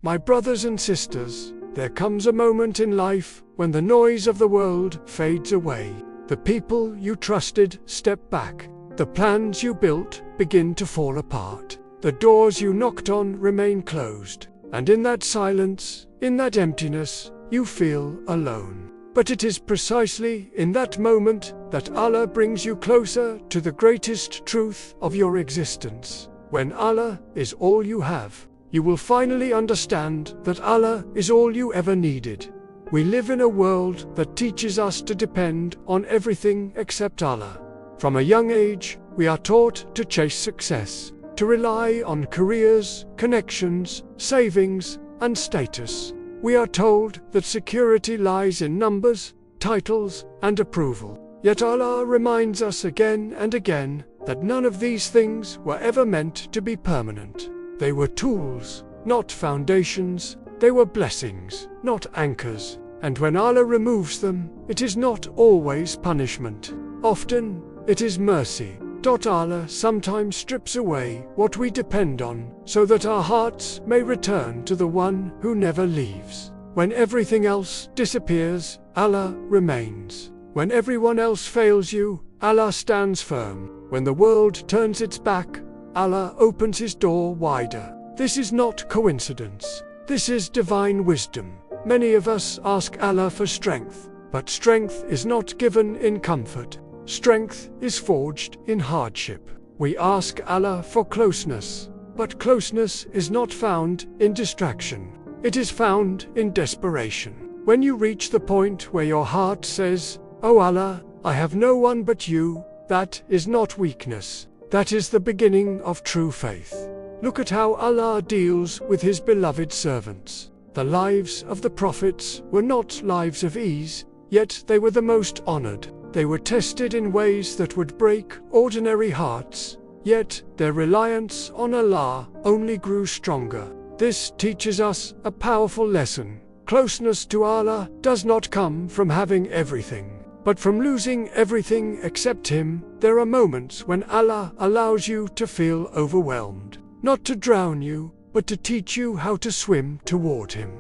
My brothers and sisters, there comes a moment in life when the noise of the world fades away. The people you trusted step back. The plans you built begin to fall apart. The doors you knocked on remain closed. And in that silence, in that emptiness, you feel alone. But it is precisely in that moment that Allah brings you closer to the greatest truth of your existence. When Allah is all you have, you will finally understand that Allah is all you ever needed. We live in a world that teaches us to depend on everything except Allah. From a young age, we are taught to chase success, to rely on careers, connections, savings, and status. We are told that security lies in numbers, titles, and approval. Yet Allah reminds us again and again that none of these things were ever meant to be permanent. They were tools, not foundations. They were blessings, not anchors. And when Allah removes them, it is not always punishment. Often, it is mercy. Allah sometimes strips away what we depend on, so that our hearts may return to the one who never leaves. When everything else disappears, Allah remains. When everyone else fails you, Allah stands firm. When the world turns its back, Allah opens his door wider. This is not coincidence. This is divine wisdom. Many of us ask Allah for strength, but strength is not given in comfort. Strength is forged in hardship. We ask Allah for closeness, but closeness is not found in distraction. It is found in desperation. When you reach the point where your heart says, "Oh Allah, I have no one but you," that is not weakness. That is the beginning of true faith. Look at how Allah deals with his beloved servants. The lives of the prophets were not lives of ease, yet they were the most honored. They were tested in ways that would break ordinary hearts, yet their reliance on Allah only grew stronger. This teaches us a powerful lesson. Closeness to Allah does not come from having everything, but from losing everything except Him. There are moments when Allah allows you to feel overwhelmed, not to drown you, but to teach you how to swim toward Him.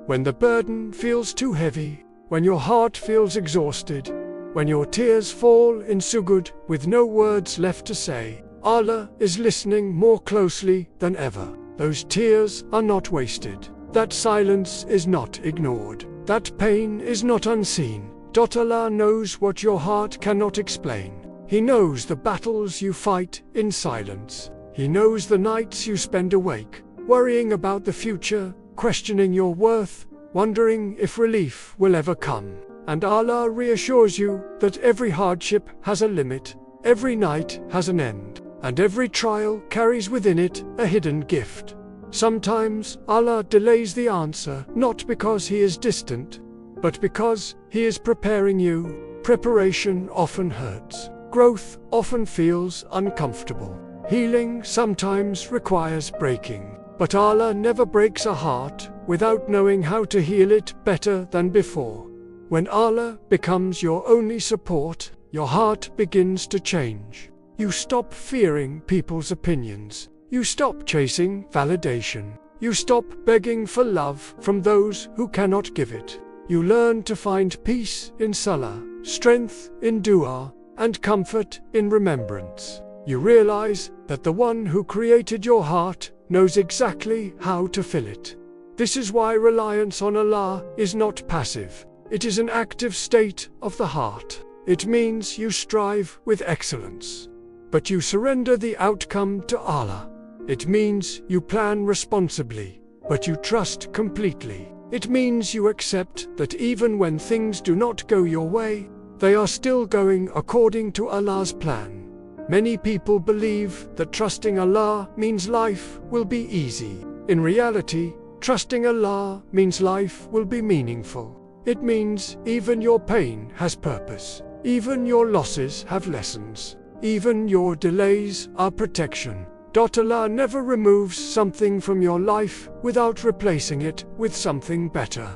When the burden feels too heavy, when your heart feels exhausted, when your tears fall in sujud with no words left to say, Allah is listening more closely than ever. Those tears are not wasted. That silence is not ignored. That pain is not unseen. Allah knows what your heart cannot explain. He knows the battles you fight in silence. He knows the nights you spend awake, worrying about the future, questioning your worth, wondering if relief will ever come. And Allah reassures you that every hardship has a limit, every night has an end, and every trial carries within it a hidden gift. Sometimes Allah delays the answer, not because He is distant, but because He is preparing you. Preparation often hurts. Growth often feels uncomfortable. Healing sometimes requires breaking. But Allah never breaks a heart without knowing how to heal it better than before. When Allah becomes your only support, your heart begins to change. You stop fearing people's opinions. You stop chasing validation. You stop begging for love from those who cannot give it. You learn to find peace in salah, strength in dua, and comfort in remembrance. You realize that the one who created your heart knows exactly how to fill it. This is why reliance on Allah is not passive. It is an active state of the heart. It means you strive with excellence, but you surrender the outcome to Allah. It means you plan responsibly, but you trust completely. It means you accept that even when things do not go your way, they are still going according to Allah's plan. Many people believe that trusting Allah means life will be easy. In reality, trusting Allah means life will be meaningful. It means even your pain has purpose. Even your losses have lessons. Even your delays are protection. Allah never removes something from your life without replacing it with something better.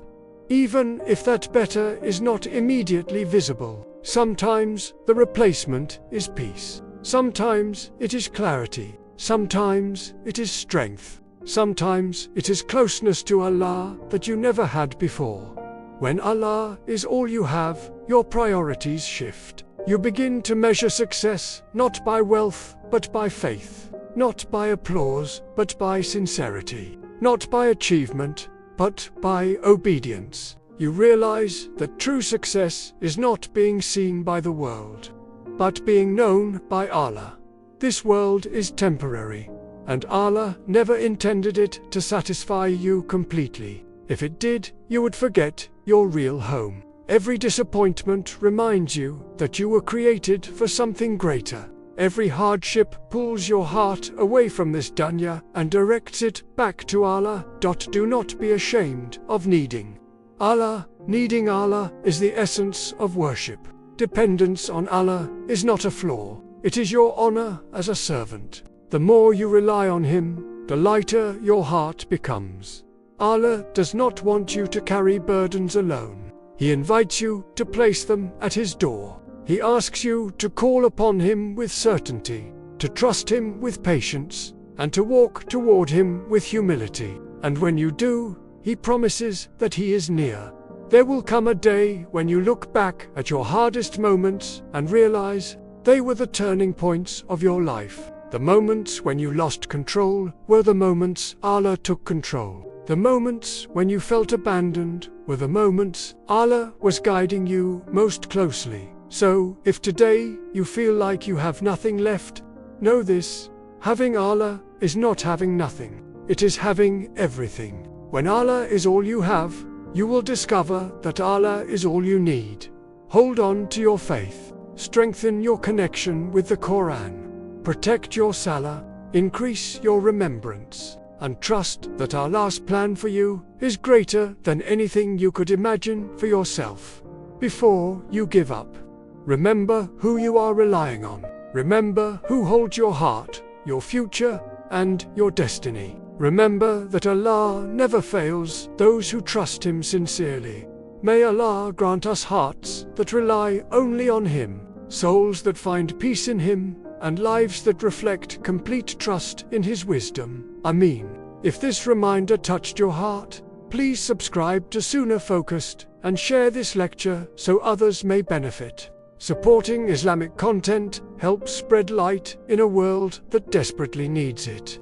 Even if that better is not immediately visible, sometimes the replacement is peace. Sometimes it is clarity. Sometimes it is strength. Sometimes it is closeness to Allah that you never had before. When Allah is all you have, your priorities shift. You begin to measure success not by wealth, but by faith. Not by applause, but by sincerity. Not by achievement, but by obedience. You realize that true success is not being seen by the world, but being known by Allah. This world is temporary, and Allah never intended it to satisfy you completely. If it did, you would forget your real home. Every disappointment reminds you that you were created for something greater. Every hardship pulls your heart away from this dunya and directs it back to Allah. Do not be ashamed of needing Allah. Needing Allah is the essence of worship. Dependence on Allah is not a flaw. It is your honor as a servant. The more you rely on Him, the lighter your heart becomes. Allah does not want you to carry burdens alone. He invites you to place them at His door. He asks you to call upon Him with certainty, to trust Him with patience, and to walk toward Him with humility. And when you do, He promises that He is near. There will come a day when you look back at your hardest moments and realize they were the turning points of your life. The moments when you lost control were the moments Allah took control. The moments when you felt abandoned were the moments Allah was guiding you most closely. So, if today you feel like you have nothing left, know this: having Allah is not having nothing. It is having everything. When Allah is all you have, you will discover that Allah is all you need. Hold on to your faith. Strengthen your connection with the Quran. Protect your salah. Increase your remembrance. And trust that Allah's plan for you is greater than anything you could imagine for yourself. Before you give up, remember who you are relying on. Remember who holds your heart, your future, and your destiny. Remember that Allah never fails those who trust Him sincerely. May Allah grant us hearts that rely only on Him, souls that find peace in Him, and lives that reflect complete trust in His wisdom. Ameen. If this reminder touched your heart, please subscribe to Sunnah Focused and share this lecture so others may benefit. Supporting Islamic content helps spread light in a world that desperately needs it.